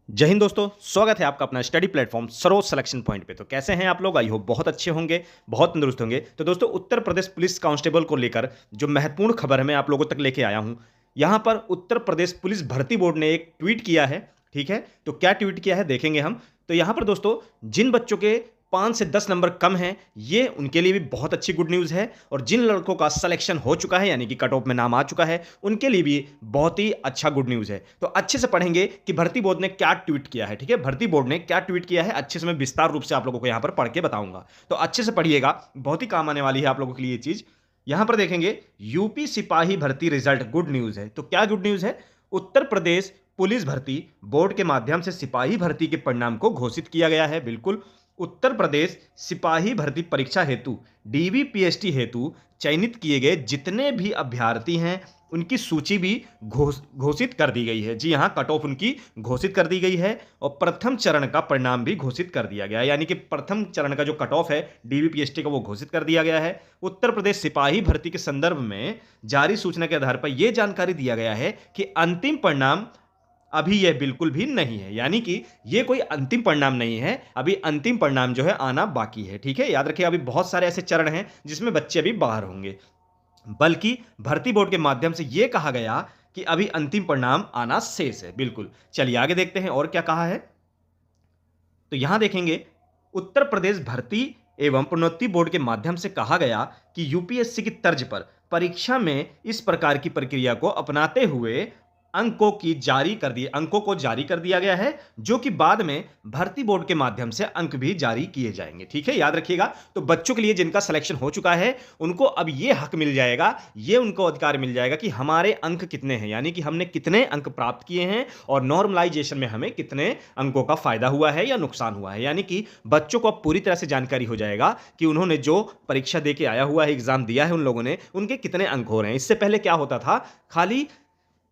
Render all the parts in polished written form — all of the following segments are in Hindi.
जय हिंद दोस्तों, स्वागत है आपका अपना study platform Saroj selection point पे। तो कैसे हैं आप लोग? आई होप बहुत अच्छे होंगे, बहुत तंदुरुस्त होंगे। तो दोस्तों, उत्तर प्रदेश पुलिस कांस्टेबल को लेकर जो महत्वपूर्ण खबर है मैं आप लोगों तक लेके आया हूं। यहां पर उत्तर प्रदेश पुलिस भर्ती बोर्ड ने एक ट्वीट किया है। ठीक है, तो क्या ट्वीट किया है देखेंगे हम। तो यहां पर दोस्तों, जिन बच्चों के 5 से 10 नंबर कम हैं, ये उनके लिए भी बहुत अच्छी गुड न्यूज़ है। और जिन लड़कों का सिलेक्शन हो चुका है, यानी कि कट ऑफ में नाम आ चुका है, उनके लिए भी बहुत ही अच्छा गुड न्यूज़ है। तो अच्छे से पढ़ेंगे कि भर्ती बोर्ड ने क्या ट्वीट किया है। ठीक है, भर्ती बोर्ड ने क्या ट्वीट किया है, अच्छे से मैं विस्तार रूप से आप लोगों को यहाँ पर पढ़ के बताऊंगा। तो अच्छे से पढ़िएगा, बहुत ही काम आने वाली है आप लोगों के लिए ये चीज़। यहां पर देखेंगे, यूपी सिपाही भर्ती रिजल्ट गुड न्यूज़ है। तो क्या गुड न्यूज़ है? उत्तर प्रदेश पुलिस भर्ती बोर्ड के माध्यम से सिपाही भर्ती के परिणाम को घोषित किया गया है। बिल्कुल, उत्तर प्रदेश सिपाही भर्ती परीक्षा हेतु डीवीपीएसटी हेतु चयनित किए गए जितने भी अभ्यर्थी हैं, उनकी सूची भी घोषित कर दी गई है। जी हाँ, कट ऑफ उनकी घोषित कर दी गई है और प्रथम चरण का परिणाम भी घोषित कर दिया गया है। यानी कि प्रथम चरण का जो कट ऑफ है डीवीपीएसटी का, वो घोषित कर दिया गया है। उत्तर प्रदेश सिपाही भर्ती के संदर्भ में जारी सूचना के आधार पर यह जानकारी दिया गया है कि अंतिम परिणाम अभी यह बिल्कुल भी नहीं है। यानी कि यह कोई अंतिम परिणाम नहीं है, अभी अंतिम परिणाम जो है आना बाकी है। ठीक है, याद रखिए, अभी बहुत सारे ऐसे चरण हैं जिसमें बच्चे अभी बाहर होंगे। बल्कि भर्ती बोर्ड के माध्यम से यह कहा गया कि अभी अंतिम परिणाम आना शेष है। बिल्कुल, चलिए आगे देखते हैं और क्या कहा है। तो यहां देखेंगे, उत्तर प्रदेश भर्ती एवं प्रोन्नति बोर्ड के माध्यम से कहा गया कि यूपीएससी की तर्ज पर परीक्षा में इस प्रकार की प्रक्रिया को अपनाते हुए अंकों को जारी कर दिया गया है, जो कि बाद में भर्ती बोर्ड के माध्यम से अंक भी जारी किए जाएंगे। ठीक है, याद रखिएगा। तो बच्चों के लिए जिनका सिलेक्शन हो चुका है, उनको अब यह हक मिल जाएगा, यह उनको अधिकार मिल जाएगा कि हमारे अंक कितने हैं, यानी कि हमने कितने अंक प्राप्त किए हैं और नॉर्मलाइजेशन में हमें कितने अंकों का फायदा हुआ है या नुकसान हुआ है। यानी कि बच्चों को अब पूरी तरह से जानकारी हो जाएगा कि उन्होंने जो परीक्षा देके आया हुआ है, एग्जाम दिया है उन लोगों ने, उनके कितने अंक हो रहे हैं। इससे पहले क्या होता था, खाली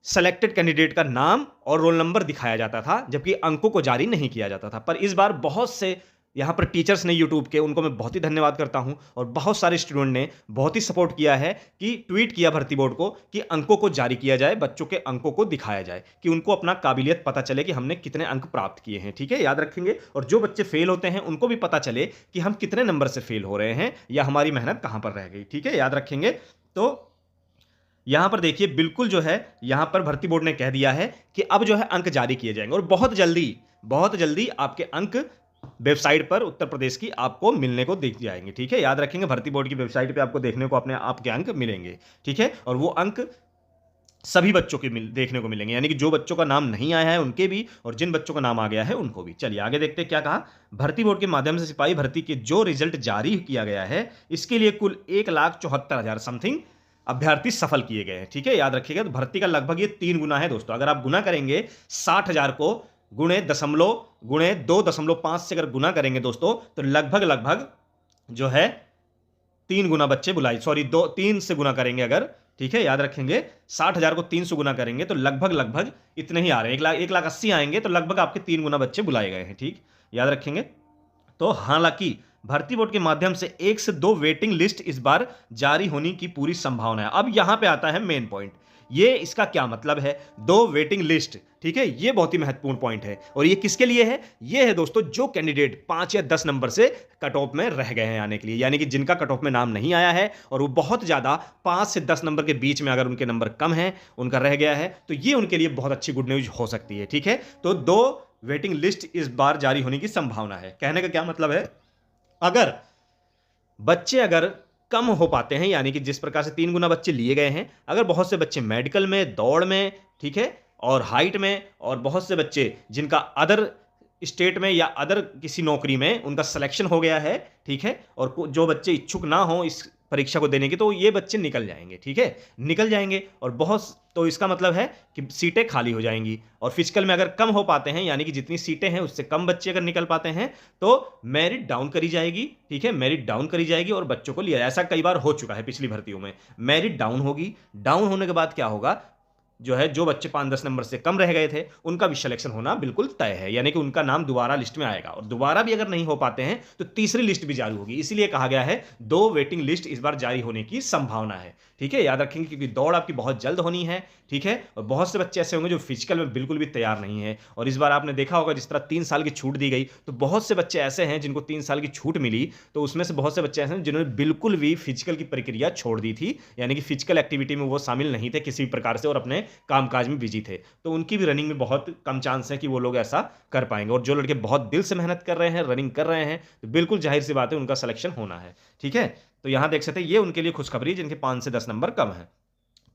सेलेक्टेड कैंडिडेट का नाम और रोल नंबर दिखाया जाता था, जबकि अंकों को जारी नहीं किया जाता था। पर इस बार बहुत से यहां पर टीचर्स ने यूट्यूब के, उनको मैं बहुत ही धन्यवाद करता हूं, और बहुत सारे स्टूडेंट ने बहुत ही सपोर्ट किया है कि ट्वीट किया भर्ती बोर्ड को कि अंकों को जारी किया जाए, बच्चों के अंकों को दिखाया जाए, कि उनको अपना काबिलियत पता चले कि हमने कितने अंक प्राप्त किए हैं। ठीक है, याद रखेंगे। और जो बच्चे फेल होते हैं उनको भी पता चले कि हम कितने नंबर से फेल हो रहे हैं या हमारी मेहनत कहां पर रह गई। ठीक है, याद रखेंगे। तो यहां पर देखिए, बिल्कुल जो है, यहां पर भर्ती बोर्ड ने कह दिया है कि अब जो है अंक जारी किए जाएंगे और बहुत जल्दी आपके अंक वेबसाइट पर उत्तर प्रदेश की आपको मिलने को दिख जाएंगे। ठीक है, याद रखेंगे, भर्ती बोर्ड की वेबसाइट पे आपको देखने को अपने आपके अंक मिलेंगे। ठीक है, और वो अंक सभी बच्चों के देखने को मिलेंगे, यानी कि जो बच्चों का नाम नहीं आया है उनके भी, और जिन बच्चों का नाम आ गया है उनको भी। चलिए आगे देखते हैं क्या कहा। भर्ती बोर्ड के माध्यम से सिपाही भर्ती के जो रिजल्ट जारी किया गया है, इसके लिए कुल 1,74,000 समथिंग अभ्यर्थी सफल किए गए हैं। ठीक है, याद रखिएगा। तो भर्ती का लगभग ये 3 गुना है दोस्तों। अगर आप गुना करेंगे 60,000 को गुणे 2.5 से अगर गुना करेंगे दोस्तों, तो लगभग जो है 3 गुना बच्चे बुलाई, सॉरी 3 से गुना करेंगे अगर। ठीक है, याद रखेंगे, 60,000 को 3 से गुना करेंगे तो लगभग इतने ही आ रहे हैं। 1,80,000 आएंगे तो लगभग आपके 3 गुना बच्चे बुलाए गए हैं। ठीक, याद रखेंगे। तो हालांकि भर्ती बोर्ड के माध्यम से 1 से 2 वेटिंग लिस्ट इस बार जारी होने की पूरी संभावना है। अब यहां पे आता है मेन पॉइंट। ये इसका क्या मतलब है, 2 वेटिंग लिस्ट? ठीक है, ये बहुत ही महत्वपूर्ण पॉइंट है। और ये किसके लिए है? ये है दोस्तों, जो कैंडिडेट 5 या 10 नंबर से कट ऑफ में रह गए हैं आने के लिए, यानी कि जिनका कट ऑफ में नाम नहीं आया है और वो बहुत ज्यादा 5 से 10 नंबर के बीच में अगर उनके नंबर कम है, उनका रह गया है, तो ये उनके लिए बहुत अच्छी गुड न्यूज हो सकती है। ठीक है, तो 2 वेटिंग लिस्ट इस बार जारी होने की संभावना है। कहने का क्या मतलब है, अगर बच्चे कम हो पाते हैं, यानी कि जिस प्रकार से 3 गुना बच्चे लिए गए हैं, अगर बहुत से बच्चे मेडिकल में, दौड़ में, ठीक है, और हाइट में, और बहुत से बच्चे जिनका अदर स्टेट में या अदर किसी नौकरी में उनका सिलेक्शन हो गया है, ठीक है, और जो बच्चे इच्छुक ना हो इस परीक्षा को देने की, तो ये बच्चे निकल जाएंगे। ठीक है, निकल जाएंगे, और बहुत, तो इसका मतलब है कि सीटें खाली हो जाएंगी। और फिजिकल में अगर कम हो पाते हैं, यानी कि जितनी सीटें हैं उससे कम बच्चे अगर निकल पाते हैं, तो मेरिट डाउन करी जाएगी। ठीक है, मेरिट डाउन करी जाएगी और बच्चों को लिया, ऐसा कई बार हो चुका है पिछली भर्तियों में, मेरिट डाउन होगी। डाउन होने के बाद क्या होगा, जो है, जो बच्चे 5-10 नंबर से कम रह गए थे, उनका भी सिलेक्शन होना बिल्कुल तय है। यानी कि उनका नाम दोबारा लिस्ट में आएगा और दोबारा भी अगर नहीं हो पाते हैं, तो तीसरी लिस्ट भी जारी होगी। इसीलिए कहा गया है 2 वेटिंग लिस्ट इस बार जारी होने की संभावना है। ठीक है? याद रखेंगे क्योंकि दौड़ आपकी बहुत जल्द होनी है। ठीक है? और बहुत से बच्चे ऐसे होंगे जो फिजिकल में बिल्कुल भी तैयार नहीं है और इस बार आपने देखा होगा जिस तरह 3 साल की छूट दी गई, तो बहुत से बच्चे ऐसे हैं जिनको 3 साल की छूट मिली, तो उसमें से बहुत से बच्चे ऐसे हैं जिन्होंने बिल्कुल भी फिजिकल की प्रक्रिया छोड़ दी थी। यानी कि फिजिकल एक्टिविटी में वो शामिल नहीं थे किसी भी प्रकार से और अपने कामकाज में बिजी थे। तो उनकी भी रनिंग में बहुत कम चांस है कि वो लोग ऐसा कर पाएंगे और जो लड़के बहुत दिल से मेहनत कर रहे हैं, रनिंग कर रहे हैं, तो बिल्कुल जाहिर सी बात है उनका सिलेक्शन होना है। ठीक है? तो यहां देख सकते हैं ये उनके लिए खुशखबरी है जिनके 5 से 10 नंबर कम है।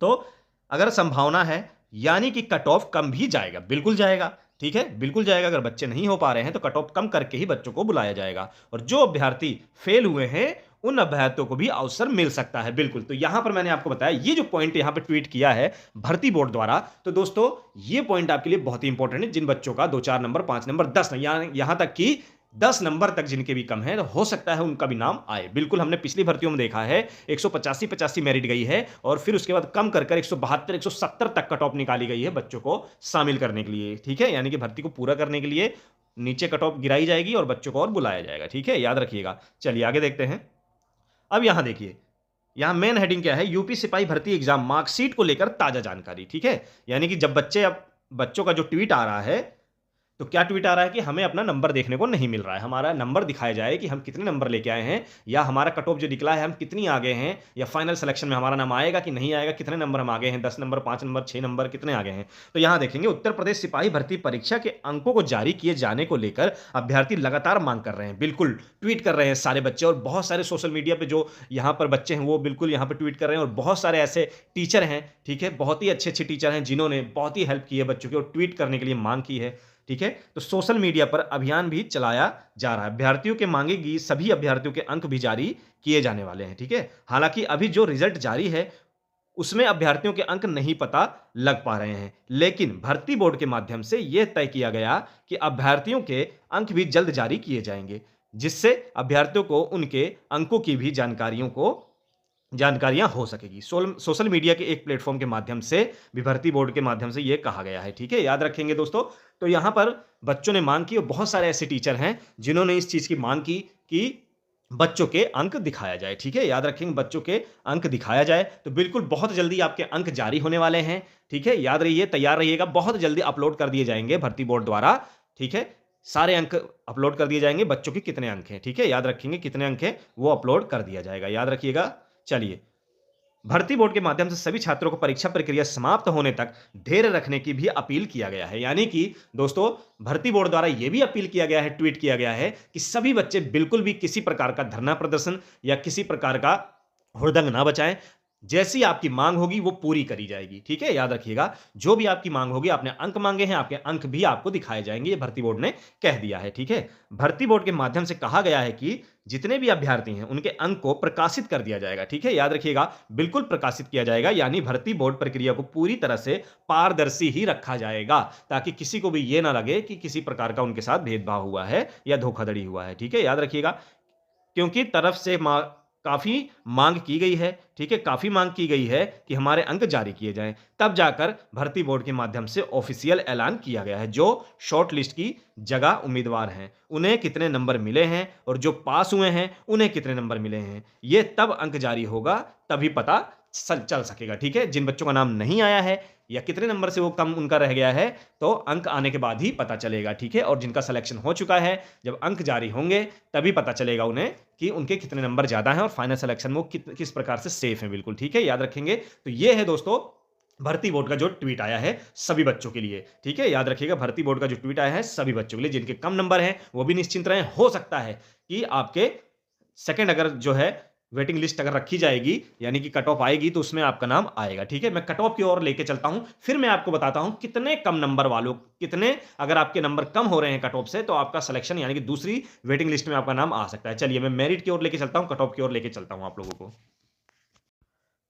तो अगर संभावना है, यानी कि कट ऑफ कम भी जाएगा, बिल्कुल जाएगा। ठीक है? बिल्कुल जाएगा। अगर बच्चे नहीं हो पा रहे हैं तो कट ऑफ कम करके ही बच्चों को बुलाया जाएगा और जो अभ्यर्थी फेल हुए हैं उन अभ्यर्थियों को भी अवसर मिल सकता है। बिल्कुल। तो यहां पर मैंने आपको बताया ये जो पॉइंट यहां पर ट्वीट किया है भर्ती बोर्ड द्वारा, तो दोस्तों ये पॉइंट आपके लिए बहुत ही इंपॉर्टेंट है जिन बच्चों का 2-4 नंबर, 5 नंबर, 10 यहां तक कि 10 नंबर तक जिनके भी कम है, तो हो सकता है उनका भी नाम आए। बिल्कुल, हमने पिछली भर्तियों में देखा है 185 मेरिट गई है और फिर उसके बाद कम कर 172 170 तक कट ऑफ निकाली गई है बच्चों को शामिल करने के लिए। ठीक है? यानी कि भर्ती को पूरा करने के लिए नीचे कट ऑफ गिराई जाएगी और बच्चों को और बुलाया जाएगा। ठीक है? याद रखिएगा। चलिए आगे देखते हैं। अब यहां देखिए, यहां मेन हेडिंग क्या है? यूपी सिपाही भर्ती एग्जाम मार्कशीट को लेकर ताजा जानकारी। ठीक है? यानी कि जब बच्चों का जो ट्वीट आ रहा है, तो क्या ट्वीट आ रहा है कि हमें अपना नंबर देखने को नहीं मिल रहा है। हमारा नंबर दिखाया जाए कि हम कितने नंबर लेके आए हैं या हमारा कट ऑफ जो निकला है हम कितनी आगे हैं या फाइनल सिलेक्शन में हमारा नाम आएगा कि नहीं आएगा, कितने नंबर हम आगे हैं, 10 नंबर, 5 नंबर, 6 नंबर, कितने आगे हैं। तो यहां देखेंगे उत्तर प्रदेश सिपाही भर्ती परीक्षा के अंकों को जारी किए जाने को लेकर अभ्यर्थी लगातार मांग कर रहे हैं। बिल्कुल ट्वीट कर रहे हैं सारे बच्चे और बहुत सारे सोशल मीडिया पे जो यहां पर बच्चे हैं वो बिल्कुल यहां पर ट्वीट कर रहे हैं और बहुत सारे ऐसे टीचर हैं, ठीक है, बहुत ही अच्छे अच्छे टीचर हैं जिन्होंने बहुत ही हेल्प की है बच्चों की और ट्वीट करने के लिए मांग की है। ठीक है? तो सोशल मीडिया पर अभियान भी चलाया जा रहा है। अभ्यर्थियों के मांगेगी सभी अभ्यर्थियों के अंक भी जारी किए जाने वाले हैं। ठीक है? हालांकि अभी जो रिजल्ट जारी है उसमें अभ्यर्थियों के अंक नहीं पता लग पा रहे हैं, लेकिन भर्ती बोर्ड के माध्यम से यह तय किया गया कि अभ्यर्थियों के अंक भी जल्द जारी किए जाएंगे, जिससे अभ्यर्थियों को उनके अंकों की भी जानकारियां हो सकेगी। सोशल मीडिया के एक प्लेटफॉर्म के माध्यम से भी भर्ती बोर्ड के माध्यम से यह कहा गया है। ठीक है? याद रखेंगे दोस्तों। तो यहां पर बच्चों ने मांग की और बहुत सारे ऐसे टीचर हैं जिन्होंने इस चीज की मांग की कि बच्चों के अंक दिखाया जाए। ठीक है? याद रखेंगे बच्चों के अंक दिखाया जाए तो बिल्कुल बहुत जल्दी आपके अंक जारी होने वाले हैं। ठीक है? याद रहिए, तैयार रहिएगा, बहुत जल्दी अपलोड कर दिए जाएंगे भर्ती बोर्ड द्वारा। ठीक है? सारे अंक अपलोड कर दिए जाएंगे, बच्चों के कितने अंक हैं। ठीक है? याद रखेंगे कितने अंक हैं वो अपलोड कर दिया जाएगा। याद रखिएगा। चलिए, भर्ती बोर्ड के माध्यम से सभी छात्रों को परीक्षा प्रक्रिया समाप्त होने तक धैर्य रखने की भी अपील किया गया है। यानी कि दोस्तों भर्ती बोर्ड द्वारा यह भी अपील किया गया है, ट्वीट किया गया है कि सभी बच्चे बिल्कुल भी किसी प्रकार का धरना प्रदर्शन या किसी प्रकार का हुड़दंग ना बचाएं। जैसी आपकी मांग होगी वो पूरी करी जाएगी। ठीक है? याद रखिएगा, जो भी आपकी मांग होगी, आपने अंक मांगे हैं, आपके अंक भी आपको दिखाए जाएंगे, ये भर्ती बोर्ड ने कह दिया है। ठीक है? भर्ती बोर्ड के माध्यम से कहा गया है कि जितने भी अभ्यर्थी हैं उनके अंक को प्रकाशित कर दिया जाएगा। ठीक है? याद रखिएगा, बिल्कुल प्रकाशित किया जाएगा। यानी भर्ती बोर्ड प्रक्रिया को पूरी तरह से पारदर्शी ही रखा जाएगा ताकि किसी को भी यह ना लगे कि किसी प्रकार का उनके साथ भेदभाव हुआ है या धोखाधड़ी हुआ है। ठीक है? याद रखिएगा, क्योंकि तरफ से काफ़ी माँग की गई है। ठीक है? काफ़ी माँग की गई है कि हमारे अंक जारी किए जाएँ। तब जाकर भर्ती बोर्ड के माध्यम से ऑफ़िशियल ऐलान किया गया है। जो शॉर्ट लिस्ट की जगह उम्मीदवार हैं, उन्हें कितने नंबर मिले हैं और जो पास हुए हैं, उन्हें कितने नंबर मिले हैं। ये तब अंक जारी होगा, तभी पता चल सकेगा। ठीक है? जिन बच्चों का नाम नहीं आया है या कितने नंबर से वो कम उनका रह गया है, तो अंक आने के बाद ही पता चलेगा। ठीक है? और जिनका सिलेक्शन हो चुका है, जब अंक जारी होंगे तभी पता चलेगा उन्हें कि उनके कितने नंबर ज़्यादा हैं और फाइनल सिलेक्शन में वो किस प्रकार से सेफ हैं। बिल्कुल। ठीक है? याद रखेंगे। तो ये है दोस्तों भर्ती बोर्ड का जो ट्वीट आया है सभी बच्चों के लिए। ठीक है? याद रखिएगा, भर्ती बोर्ड का जो ट्वीट आया है सभी बच्चों के लिए। जिनके कम नंबर हैं वो भी निश्चिंत रहें। हो सकता है कि आपके सेकंड अगर जो है वेटिंग लिस्ट अगर रखी जाएगी, यानी कि कट ऑफ आएगी, तो उसमें आपका नाम आएगा। ठीक है? मैं कट ऑफ की ओर लेके चलता हूं, फिर मैं आपको बताता हूं कितने कम नंबर वालों, कितने अगर आपके नंबर कम हो रहे हैं कट ऑफ से, तो आपका सिलेक्शन यानी कि दूसरी वेटिंग लिस्ट में आपका नाम आ सकता है। चलिए मैं मेरिट की ओर लेके चलता हूं, कट ऑफ की ओर लेके चलता हूं आप लोगों को।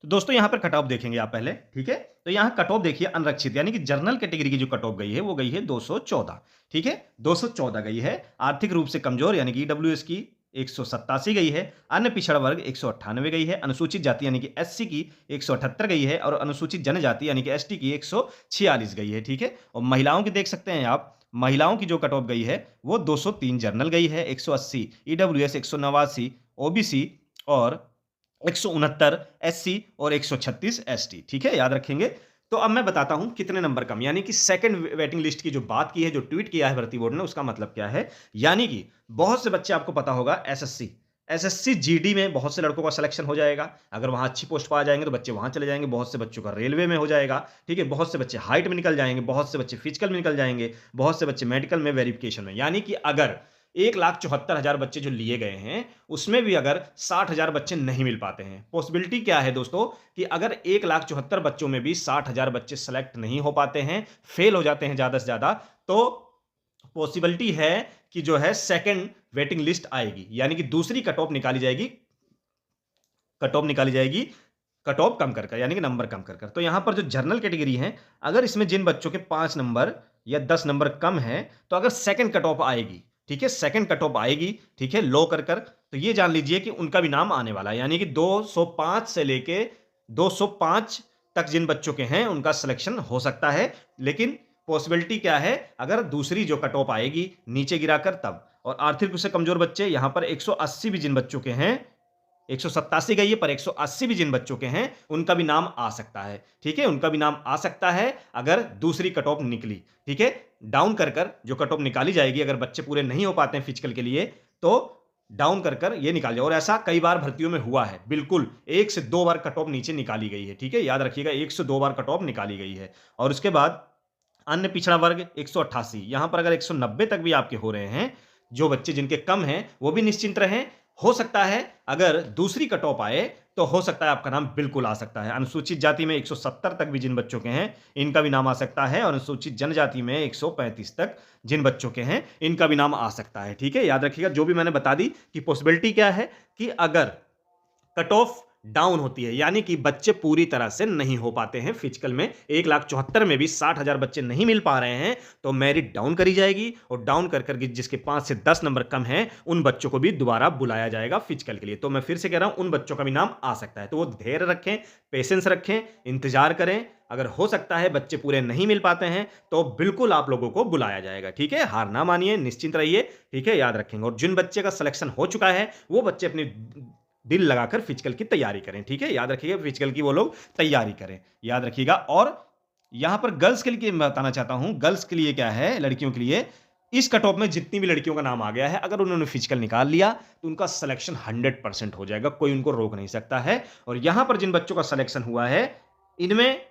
तो दोस्तों यहां पर कट ऑफ देखेंगे आप पहले। ठीक है? तो यहां कट ऑफ देखिए, अनरक्षित यानी कि जनरल कैटेगरी की जो कट ऑफ गई है वो गई है 214। ठीक है? 214 गई है। आर्थिक रूप से कमजोर यानी कि ईडब्ल्यूएस की 187 गई है, अन्य पिछड़ा वर्ग 198 गई है, अनुसूचित जाति यानी कि एससी की 178 गई है और अनुसूचित जनजाति यानी कि एसटी की 146 गई है, ठीक है। और महिलाओं की देख सकते हैं आप, महिलाओं की जो कट ऑफ गई है वो 203 जनरल गई है, 180 ईडब्ल्यूएस, 189 ओबीसी और 169 एससी और 136 एसटी, ठीक है, याद रखेंगे। तो अब मैं बताता हूं कितने नंबर कम, यानी कि सेकंड वेटिंग लिस्ट की जो बात की है, जो ट्वीट किया है भर्ती बोर्ड ने, उसका मतलब क्या है। यानी कि बहुत से बच्चे, आपको पता होगा, एसएससी एसएससी जीडी में बहुत से लड़कों का सिलेक्शन हो जाएगा। अगर वहां अच्छी पोस्ट पा जाएंगे तो बच्चे वहां चले जाएंगे। बहुत से बच्चों का रेलवे में हो जाएगा, ठीक है। बहुत से बच्चे हाइट में निकल जाएंगे, बहुत से बच्चे फिजिकल में निकल जाएंगे, बहुत से बच्चे मेडिकल में, वेरिफिकेशन में। यानी कि अगर 1,74,000 बच्चे जो लिए गए हैं, उसमें भी अगर 60,000 बच्चे नहीं मिल पाते हैं, पॉसिबिलिटी क्या है दोस्तों कि अगर 1,74,000 बच्चों में भी 60,000 बच्चे सेलेक्ट नहीं हो पाते हैं, फेल हो जाते हैं ज्यादा से ज्यादा, तो पॉसिबिलिटी है कि जो है सेकंड वेटिंग लिस्ट आएगी, यानी कि दूसरी कट ऑफ निकाली जाएगी, कट ऑफ कम कर, यानी कि नंबर कम कर। तो यहां पर जो जनरल कैटेगरी है, अगर इसमें जिन बच्चों के 5 नंबर या 10 नंबर कम है, तो अगर सेकंड कट ऑफ आएगी, ठीक है, सेकंड कट ऑफ आएगी, ठीक है, लो कर, तो ये जान लीजिए कि उनका भी नाम आने वाला है। यानी कि 205 से लेके 205 तक जिन बच्चों के हैं उनका सिलेक्शन हो सकता है। लेकिन पॉसिबिलिटी क्या है, अगर दूसरी जो कट ऑफ आएगी नीचे गिराकर तब। और आर्थिक रूप से कमजोर बच्चे, यहां पर 180 भी जिन बच्चों के हैं, 187 गई है पर 180 भी जिन बच्चों के हैं, उनका भी नाम आ सकता है, ठीक है, उनका भी नाम आ सकता है अगर दूसरी कट ऑफ निकली, ठीक है। डाउन कर जो कट ऑफ निकाली जाएगी, अगर बच्चे पूरे नहीं हो पाते हैं फिजिकल के लिए, तो डाउन कर ये निकाल जाए। और ऐसा कई बार भर्तियों में हुआ है, बिल्कुल 1 से 2 बार कट ऑफ नीचे निकाली गई है, ठीक है, याद रखिएगा, 1 से 2 बार कट ऑफ निकाली गई है। और उसके बाद अन्य पिछड़ा वर्ग 188, यहां पर अगर 190 तक भी आपके हो रहे हैं, जो बच्चे जिनके कम हैं वो भी निश्चिंत रहें। हो सकता है अगर दूसरी कट ऑफ आए तो हो सकता है आपका नाम बिल्कुल आ सकता है। अनुसूचित जाति में 170 तक भी जिन बच्चों के हैं, इनका भी नाम आ सकता है। और अनुसूचित जनजाति में 135 तक जिन बच्चों के हैं, इनका भी नाम आ सकता है, ठीक है, याद रखिएगा। जो भी मैंने बता दी कि पॉसिबिलिटी क्या है कि अगर कट ऑफ डाउन होती है, यानी कि बच्चे पूरी तरह से नहीं हो पाते हैं फिजिकल में, 1,74,000 में भी 60,000 बच्चे नहीं मिल पा रहे हैं, तो मेरिट डाउन करी जाएगी। और डाउन कर जिसके 5 से 10 नंबर कम हैं, उन बच्चों को भी दोबारा बुलाया जाएगा फिजिकल के लिए। तो मैं फिर से कह रहा हूं, उन बच्चों का भी नाम आ सकता है। तो वो धैर्य रखें, पेशेंस रखें, इंतजार करें। अगर हो सकता है बच्चे पूरे नहीं मिल पाते हैं, तो बिल्कुल आप लोगों को बुलाया जाएगा, ठीक है। हार ना मानिए, निश्चिंत रहिए, ठीक है, याद रखेंगे। और जिन बच्चे का सिलेक्शन हो चुका है, वो बच्चे अपनी दिल लगाकर फिजिकल की तैयारी करें, ठीक है, याद रखिएगा, फिजिकल की वो लोग तैयारी करें, याद रखिएगा। और यहां पर गर्ल्स के लिए मैं बताना चाहता हूं, गर्ल्स के लिए क्या है, लड़कियों के लिए इस कट ऑफ में जितनी भी लड़कियों का नाम आ गया है, अगर उन्होंने फिजिकल निकाल लिया तो उनका सिलेक्शन 100% हो जाएगा, कोई उनको रोक नहीं सकता है। और यहां पर जिन बच्चों का सिलेक्शन हुआ है, इनमें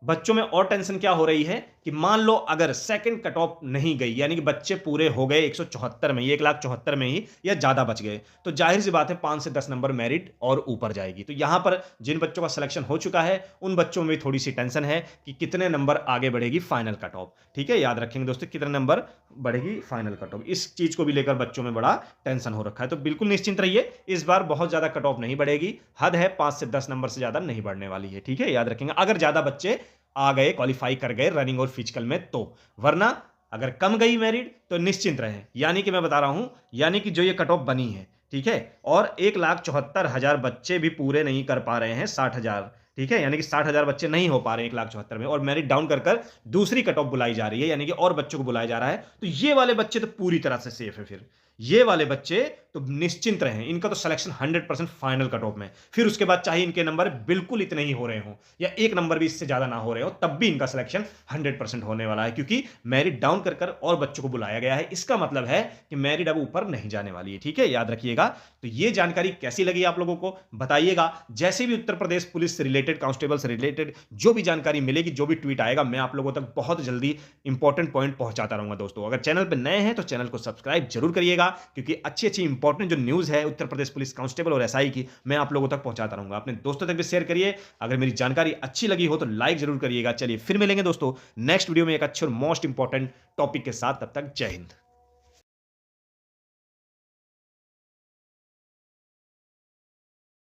बच्चों में और टेंशन क्या हो रही है कि मान लो अगर सेकंड कट ऑफ नहीं गई, यानी कि बच्चे पूरे हो गए 174 में, 1,74,000 में ही, या ज्यादा बच गए, तो जाहिर सी बात है 5 से 10 नंबर मेरिट और ऊपर जाएगी। तो यहां पर जिन बच्चों का सिलेक्शन हो चुका है, उन बच्चों में थोड़ी सी टेंशन है कि कितने नंबर आगे बढ़ेगी फाइनल कट ऑफ, ठीक है, याद रखेंगे दोस्तों, कितने नंबर बढ़ेगी फाइनल कट ऑफ। इस चीज को भी लेकर बच्चों में बड़ा टेंशन हो रखा है। तो बिल्कुल निश्चिंत रहिए, इस बार बहुत ज्यादा कट ऑफ नहीं बढ़ेगी, हद है 5 से 10 नंबर से ज्यादा नहीं बढ़ने वाली है, ठीक है, याद रखेंगे। अगर ज्यादा बच्चे आ गए, क्वालिफाई कर गए रनिंग और फिजिकल में, तो वरना अगर कम गई मेरिट तो निश्चिंत रहे। यानी कि मैं बता रहा हूं, यानी कि जो ये कट ऑफ बनी है, ठीक है, और 1,74,000 बच्चे भी पूरे नहीं कर पा रहे हैं, 60,000, ठीक है, यानी कि 60,000 बच्चे नहीं हो पा रहे हैं 1,74,000 में, और मेरिट डाउन कर दूसरी कट ऑफ बुलाई जा रही है, यानी कि और बच्चों को बुलाया जा रहा है, तो ये वाले बच्चे तो पूरी तरह से सेफ है। फिर ये वाले बच्चे तो निश्चिंत रहें, इनका तो सिलेक्शन 100% फाइनल कट ऑफ में। फिर उसके बाद चाहे इनके नंबर बिल्कुल इतने ही हो रहे हो, या एक नंबर भी इससे ज्यादा ना हो रहे हो, तब भी इनका सिलेक्शन 100% होने वाला है, क्योंकि मेरिट डाउन कर और बच्चों को बुलाया गया है। इसका मतलब है कि मेरिट अब ऊपर नहीं जाने वाली है, ठीक है, याद रखिएगा। तो ये जानकारी कैसी लगी आप लोगों को बताइएगा। जैसे भी उत्तर प्रदेश पुलिस से रिलेटेड, कांस्टेबल से रिलेटेड जो भी जानकारी मिलेगी, जो भी ट्वीट आएगा, मैं आप लोगों तक बहुत जल्दी इंपॉर्टेंट पॉइंट पहुंचाता रहूंगा दोस्तों। अगर चैनल पर नए हैं तो चैनल को सब्सक्राइब जरूर करिएगा, क्योंकि अच्छी इंपॉर्टेंट जो न्यूज है उत्तर प्रदेश पुलिस कांस्टेबल और एसआई की, मैं आप लोगों तक पहुंचाता रहूंगा। अपने दोस्तों तक भी शेयर करिए। अगर मेरी जानकारी अच्छी लगी हो तो लाइक जरूर करिएगा। चलिए फिर मिलेंगे दोस्तों नेक्स्ट वीडियो में एक अच्छे और मोस्ट इंपॉर्टेंट टॉपिक के साथ, तब तक जय हिंद।